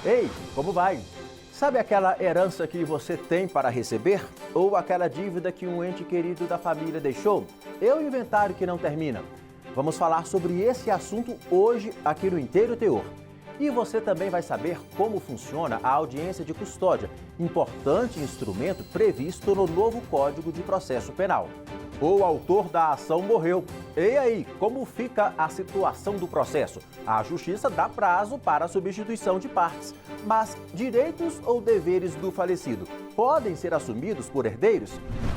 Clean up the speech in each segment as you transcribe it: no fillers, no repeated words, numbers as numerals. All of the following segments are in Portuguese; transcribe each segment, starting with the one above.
Ei, como vai? Sabe aquela herança que você tem para receber? Ou aquela dívida que um ente querido da família deixou? É o inventário que não termina. Vamos falar sobre esse assunto hoje aqui no Inteiro Teor. E você também vai saber como funciona a audiência de custódia, importante instrumento previsto no novo Código de Processo Penal. O autor da ação morreu. E aí, como fica a situação do processo? A Justiça dá prazo para a substituição de partes. Mas direitos ou deveres do falecido podem ser assumidos por herdeiros?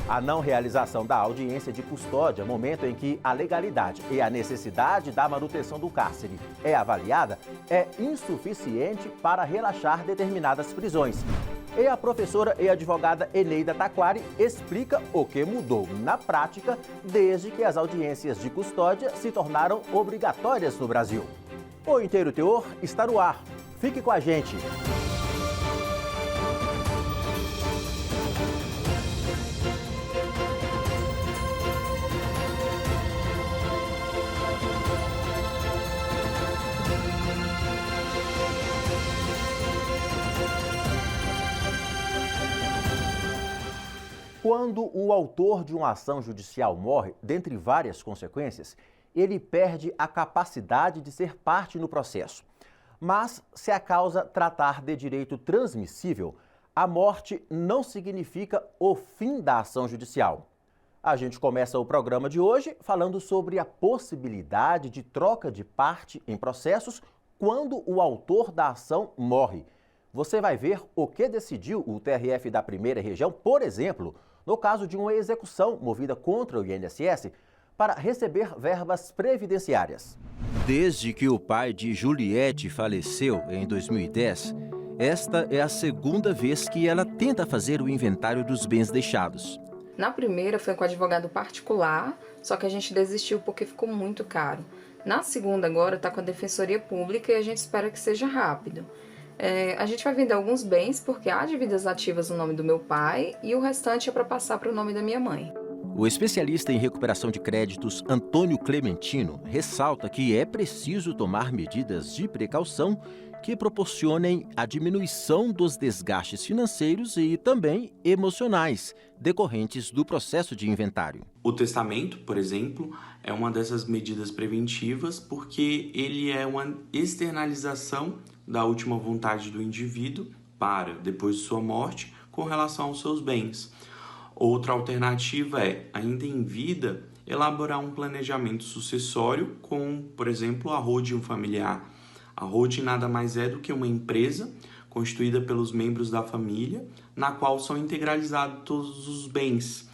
A não realização da audiência de custódia, momento em que a legalidade e a necessidade da manutenção do cárcere é avaliada, é insuficiente para relaxar determinadas prisões. E a professora e advogada Eneida Taquari explica o que mudou na prática desde que as audiências de custódia se tornaram obrigatórias no Brasil. O Inteiro Teor está no ar. Fique com a gente. Quando o autor de uma ação judicial morre, dentre várias consequências, ele perde a capacidade de ser parte no processo. Mas, se a causa tratar de direito transmissível, a morte não significa o fim da ação judicial. A gente começa o programa de hoje falando sobre a possibilidade de troca de parte em processos quando o autor da ação morre. Você vai ver o que decidiu o TRF da Primeira Região, por exemplo, no caso de uma execução movida contra o INSS para receber verbas previdenciárias. Desde que o pai de Juliette faleceu em 2010, esta é a segunda vez que ela tenta fazer o inventário dos bens deixados. Na primeira foi com advogado particular, só que a gente desistiu porque ficou muito caro. Na segunda agora está com a Defensoria Pública e a gente espera que seja rápido. A gente vai vender alguns bens porque há dívidas ativas no nome do meu pai e o restante é para passar para o nome da minha mãe. O especialista em recuperação de créditos Antônio Clementino ressalta que é preciso tomar medidas de precaução que proporcionem a diminuição dos desgastes financeiros e também emocionais decorrentes do processo de inventário. O testamento, por exemplo, é uma dessas medidas preventivas porque ele é uma externalização da última vontade do indivíduo para, depois de sua morte, com relação aos seus bens. Outra alternativa é, ainda em vida, elaborar um planejamento sucessório com, por exemplo, a holding familiar. A holding nada mais é do que uma empresa constituída pelos membros da família, na qual são integralizados todos os bens.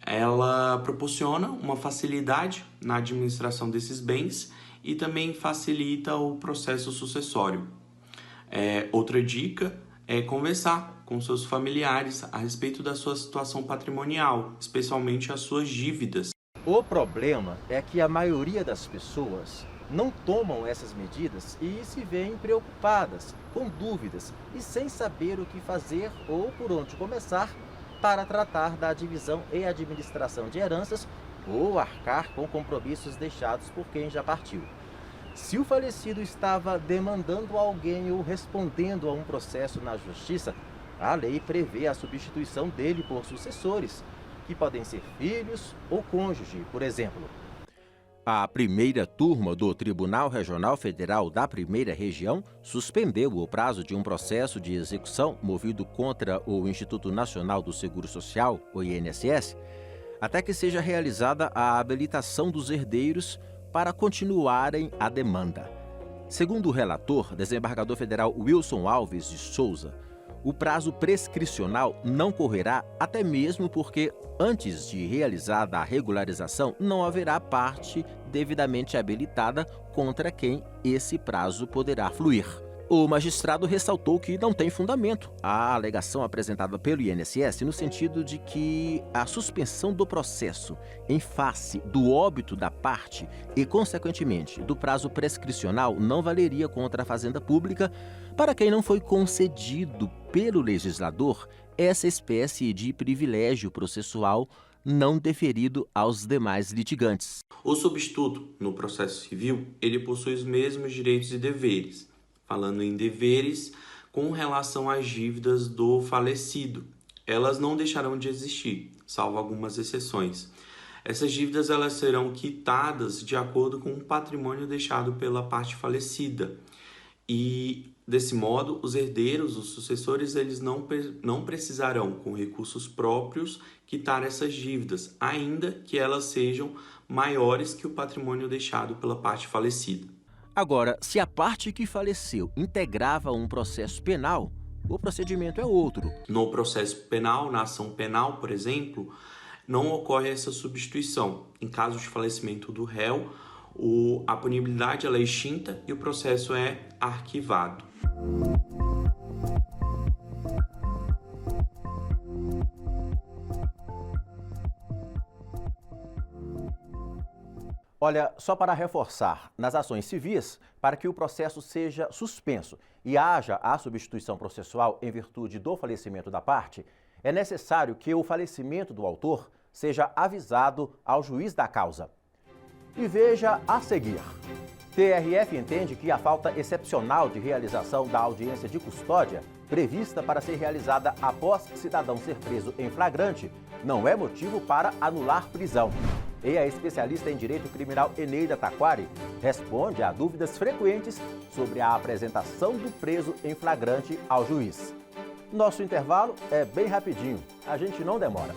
Ela proporciona uma facilidade na administração desses bens e também facilita o processo sucessório. Outra dica é conversar com seus familiares a respeito da sua situação patrimonial, especialmente as suas dívidas. O problema é que a maioria das pessoas não tomam essas medidas e se veem preocupadas, com dúvidas e sem saber o que fazer ou por onde começar para tratar da divisão e administração de heranças ou arcar com compromissos deixados por quem já partiu. Se o falecido estava demandando alguém ou respondendo a um processo na justiça, a lei prevê a substituição dele por sucessores, que podem ser filhos ou cônjuge, por exemplo. A primeira turma do Tribunal Regional Federal da Primeira Região suspendeu o prazo de um processo de execução movido contra o Instituto Nacional do Seguro Social, o INSS, até que seja realizada a habilitação dos herdeiros para continuarem a demanda. Segundo o relator, desembargador federal Wilson Alves de Souza, o prazo prescricional não correrá até mesmo porque, antes de realizada a regularização, não haverá parte devidamente habilitada contra quem esse prazo poderá fluir. O magistrado ressaltou que não tem fundamento a alegação apresentada pelo INSS no sentido de que a suspensão do processo em face do óbito da parte e, consequentemente, do prazo prescricional não valeria contra a Fazenda Pública para quem não foi concedido pelo legislador essa espécie de privilégio processual não deferido aos demais litigantes. O substituto, no processo civil, ele possui os mesmos direitos e deveres. Falando em deveres, com relação às dívidas do falecido. Elas não deixarão de existir, salvo algumas exceções. Essas dívidas elas serão quitadas de acordo com o patrimônio deixado pela parte falecida. E, desse modo, os herdeiros, os sucessores, eles não precisarão, com recursos próprios, quitar essas dívidas, ainda que elas sejam maiores que o patrimônio deixado pela parte falecida. Agora, se a parte que faleceu integrava um processo penal, o procedimento é outro. No processo penal, na ação penal, por exemplo, não ocorre essa substituição. Em caso de falecimento do réu, a punibilidade ela é extinta e o processo é arquivado. Olha, só para reforçar, nas ações civis, para que o processo seja suspenso e haja a substituição processual em virtude do falecimento da parte, é necessário que o falecimento do autor seja avisado ao juiz da causa. E veja a seguir. TRF entende que a falta excepcional de realização da audiência de custódia, prevista para ser realizada após cidadão ser preso em flagrante, não é motivo para anular prisão. E a especialista em direito criminal Eneida Taquari responde a dúvidas frequentes sobre a apresentação do preso em flagrante ao juiz. Nosso intervalo é bem rapidinho, a gente não demora.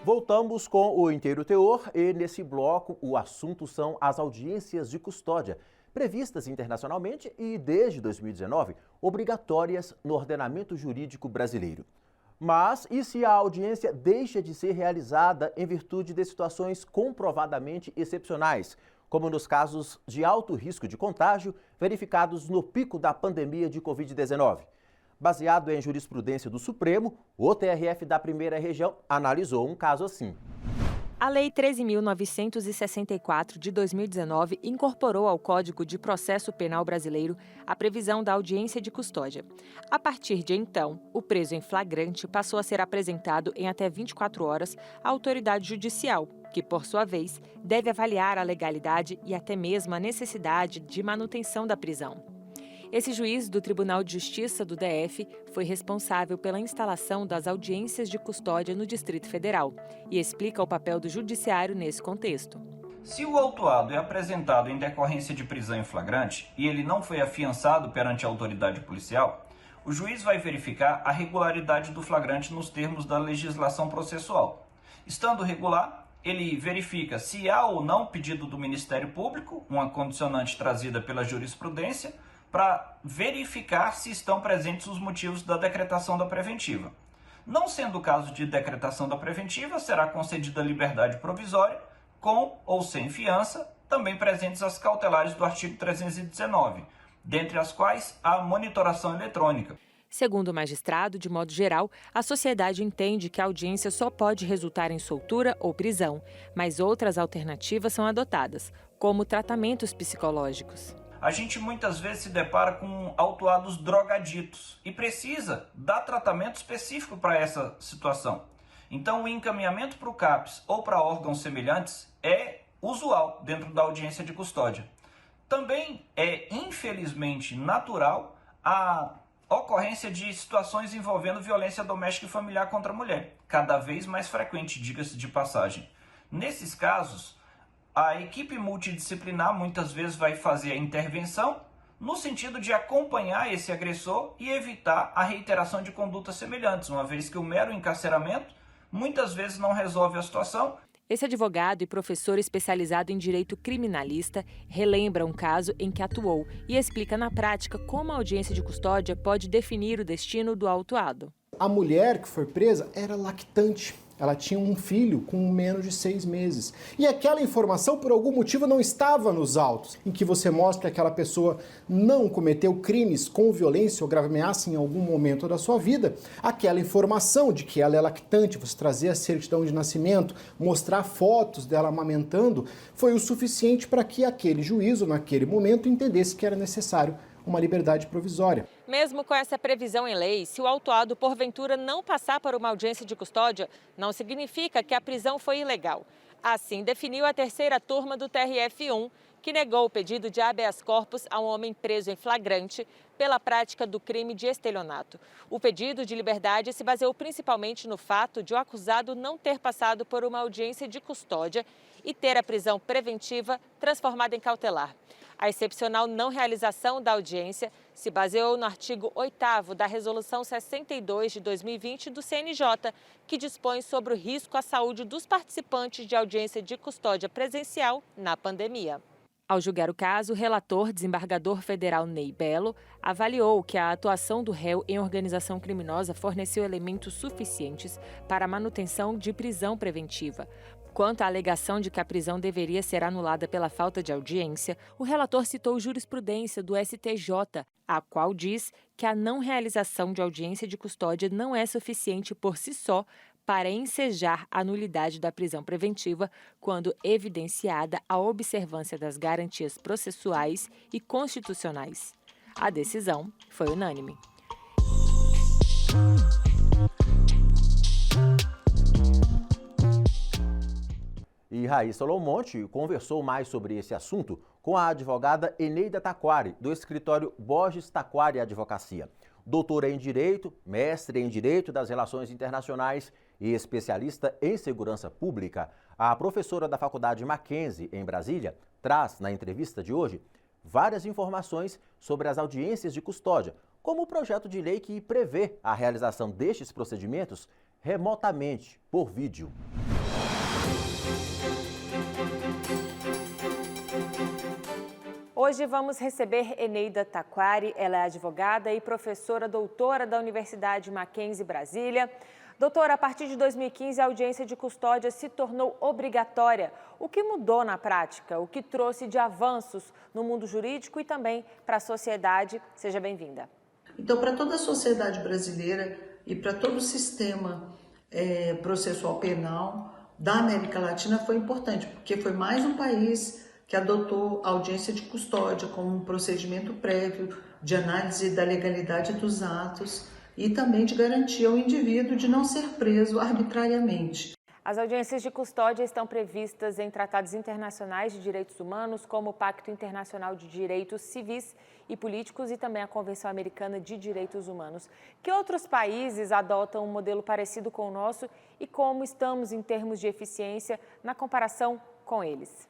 Voltamos com o Inteiro Teor e, nesse bloco, o assunto são as audiências de custódia, previstas internacionalmente e, desde 2019, obrigatórias no ordenamento jurídico brasileiro. Mas e se a audiência deixa de ser realizada em virtude de situações comprovadamente excepcionais, como nos casos de alto risco de contágio verificados no pico da pandemia de Covid-19? Baseado em jurisprudência do Supremo, o TRF da Primeira Região analisou um caso assim. A Lei 13.964 de 2019 incorporou ao Código de Processo Penal Brasileiro a previsão da audiência de custódia. A partir de então, o preso em flagrante passou a ser apresentado em até 24 horas à autoridade judicial, que, por sua vez, deve avaliar a legalidade e até mesmo a necessidade de manutenção da prisão. Esse juiz do Tribunal de Justiça do DF foi responsável pela instalação das audiências de custódia no Distrito Federal e explica o papel do judiciário nesse contexto. Se o autuado é apresentado em decorrência de prisão em flagrante e ele não foi afiançado perante a autoridade policial, o juiz vai verificar a regularidade do flagrante nos termos da legislação processual. Estando regular, ele verifica se há ou não pedido do Ministério Público, uma condicionante trazida pela jurisprudência, para verificar se estão presentes os motivos da decretação da preventiva. Não sendo o caso de decretação da preventiva, será concedida liberdade provisória, com ou sem fiança, também presentes as cautelares do artigo 319, dentre as quais a monitoração eletrônica. Segundo o magistrado, de modo geral, a sociedade entende que a audiência só pode resultar em soltura ou prisão, mas outras alternativas são adotadas, como tratamentos psicológicos. A gente muitas vezes se depara com autuados drogaditos e precisa dar tratamento específico para essa situação. Então, o encaminhamento para o CAPS ou para órgãos semelhantes é usual dentro da audiência de custódia. Também é, infelizmente, natural a ocorrência de situações envolvendo violência doméstica e familiar contra a mulher, cada vez mais frequente, diga-se de passagem. Nesses casos, a equipe multidisciplinar muitas vezes vai fazer a intervenção no sentido de acompanhar esse agressor e evitar a reiteração de condutas semelhantes, uma vez que o mero encarceramento muitas vezes não resolve a situação. Esse advogado e professor especializado em direito criminalista relembra um caso em que atuou e explica na prática como a audiência de custódia pode definir o destino do autuado. A mulher que foi presa era lactante. Ela tinha um filho com menos de 6 meses. E aquela informação, por algum motivo, não estava nos autos, em que você mostra que aquela pessoa não cometeu crimes com violência ou grave ameaça em algum momento da sua vida. Aquela informação de que ela é lactante, você trazer a certidão de nascimento, mostrar fotos dela amamentando, foi o suficiente para que aquele juízo, naquele momento, entendesse que era necessário uma liberdade provisória. Mesmo com essa previsão em lei, se o autuado porventura não passar por uma audiência de custódia, não significa que a prisão foi ilegal. Assim definiu a terceira turma do TRF1, que negou o pedido de habeas corpus a um homem preso em flagrante pela prática do crime de estelionato. O pedido de liberdade se baseou principalmente no fato de o acusado não ter passado por uma audiência de custódia e ter a prisão preventiva transformada em cautelar. A excepcional não realização da audiência se baseou no artigo 8º da Resolução 62 de 2020 do CNJ, que dispõe sobre o risco à saúde dos participantes de audiência de custódia presencial na pandemia. Ao julgar o caso, o relator, desembargador federal Ney Belo, avaliou que a atuação do réu em organização criminosa forneceu elementos suficientes para a manutenção de prisão preventiva. Quanto à alegação de que a prisão deveria ser anulada pela falta de audiência, o relator citou jurisprudência do STJ, a qual diz que a não realização de audiência de custódia não é suficiente por si só para ensejar a nulidade da prisão preventiva quando evidenciada a observância das garantias processuais e constitucionais. A decisão foi unânime. E Raíssa Lomonte conversou mais sobre esse assunto com a advogada Eneida Taquari, do escritório Borges Taquari Advocacia. Doutora em Direito, mestre em Direito das Relações Internacionais e especialista em Segurança Pública, a professora da Faculdade Mackenzie, em Brasília, traz, na entrevista de hoje, várias informações sobre as audiências de custódia, como o projeto de lei que prevê a realização destes procedimentos remotamente, por vídeo. Hoje vamos receber Eneida Taquari, ela é advogada e professora doutora da Universidade Mackenzie Brasília. Doutora, a partir de 2015 a audiência de custódia se tornou obrigatória. O que mudou na prática? O que trouxe de avanços no mundo jurídico e também para a sociedade? Seja bem-vinda. Então, para toda a sociedade brasileira e para todo o sistema processual penal da América Latina foi importante, porque foi mais um país que adotou a audiência de custódia como um procedimento prévio de análise da legalidade dos atos e também de garantir ao indivíduo de não ser preso arbitrariamente. As audiências de custódia estão previstas em tratados internacionais de direitos humanos, como o Pacto Internacional de Direitos Civis e Políticos e também a Convenção Americana de Direitos Humanos. Que outros países adotam um modelo parecido com o nosso e como estamos em termos de eficiência na comparação com eles?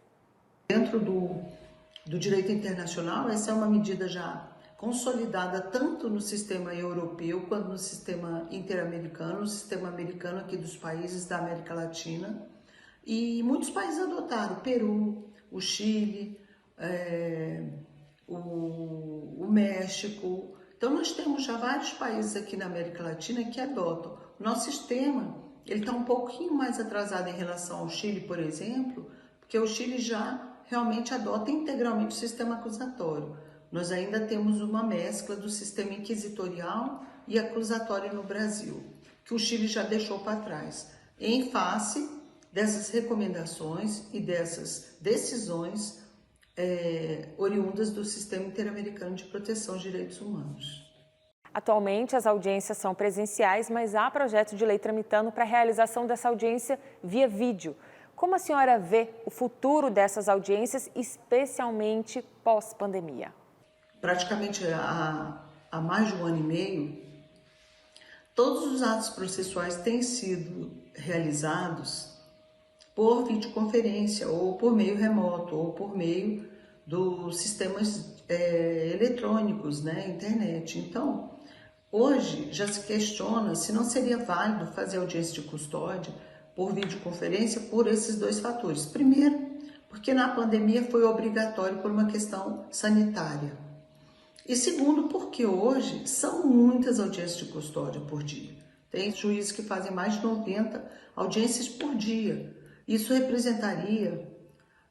Dentro do direito internacional, essa é uma medida já consolidada tanto no sistema europeu quanto no sistema interamericano, no sistema americano aqui dos países da América Latina. E muitos países adotaram, o Peru, o Chile, o México. Então nós temos já vários países aqui na América Latina que adotam. O nosso sistema ele está um pouquinho mais atrasado em relação ao Chile, por exemplo, porque o Chile já realmente adota integralmente o sistema acusatório. Nós ainda temos uma mescla do sistema inquisitorial e acusatório no Brasil, que o Chile já deixou para trás, em face dessas recomendações e dessas decisões oriundas do Sistema Interamericano de Proteção de Direitos Humanos. Atualmente, as audiências são presenciais, mas há projeto de lei tramitando para a realização dessa audiência via vídeo. Como a senhora vê o futuro dessas audiências, especialmente pós-pandemia? Praticamente há mais de um ano e meio, todos os atos processuais têm sido realizados por videoconferência, ou por meio remoto, ou por meio dos sistemas eletrônicos, internet. Então, hoje já se questiona se não seria válido fazer audiência de custódia por videoconferência por esses dois fatores. Primeiro, porque na pandemia foi obrigatório por uma questão sanitária. E segundo, porque hoje são muitas audiências de custódia por dia. Tem juízes que fazem mais de 90 audiências por dia. Isso representaria,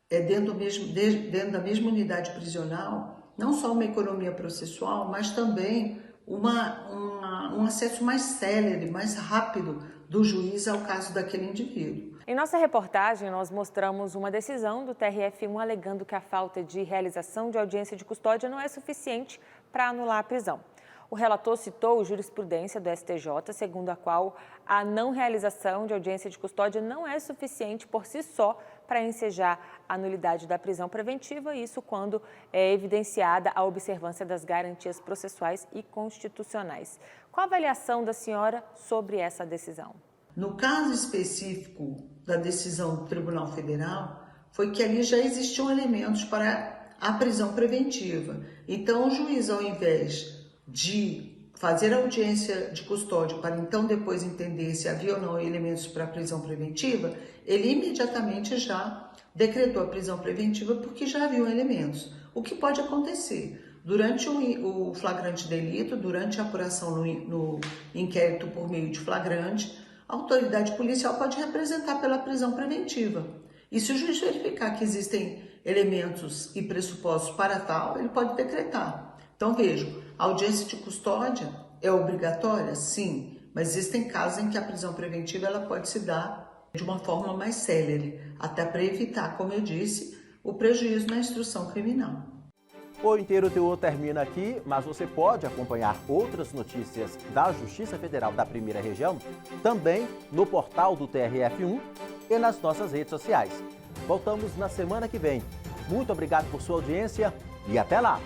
dentro da mesma unidade prisional, não só uma economia processual, mas também um acesso mais célere, mais rápido do juiz ao caso daquele indivíduo. Em nossa reportagem, nós mostramos uma decisão do TRF1 alegando que a falta de realização de audiência de custódia não é suficiente para anular a prisão. O relator citou jurisprudência do STJ, segundo a qual a não realização de audiência de custódia não é suficiente por si só para ensejar a nulidade da prisão preventiva, isso quando é evidenciada a observância das garantias processuais e constitucionais. Qual a avaliação da senhora sobre essa decisão? No caso específico da decisão do Tribunal Federal, foi que ali já existiam elementos para a prisão preventiva. Então, o juiz, ao invés de fazer audiência de custódia para então depois entender se havia ou não elementos para a prisão preventiva, ele imediatamente já decretou a prisão preventiva porque já haviam elementos. O que pode acontecer? Durante o flagrante delito, durante a apuração no inquérito por meio de flagrante, a autoridade policial pode representar pela prisão preventiva. E se o juiz verificar que existem elementos e pressupostos para tal, ele pode decretar. Então, vejo, a audiência de custódia é obrigatória? Sim, mas existem casos em que a prisão preventiva ela pode se dar de uma forma mais célere, até para evitar, como eu disse, o prejuízo na instrução criminal. O Inteiro TU termina aqui, mas você pode acompanhar outras notícias da Justiça Federal da Primeira Região também no portal do TRF1 e nas nossas redes sociais. Voltamos na semana que vem. Muito obrigado por sua audiência e até lá!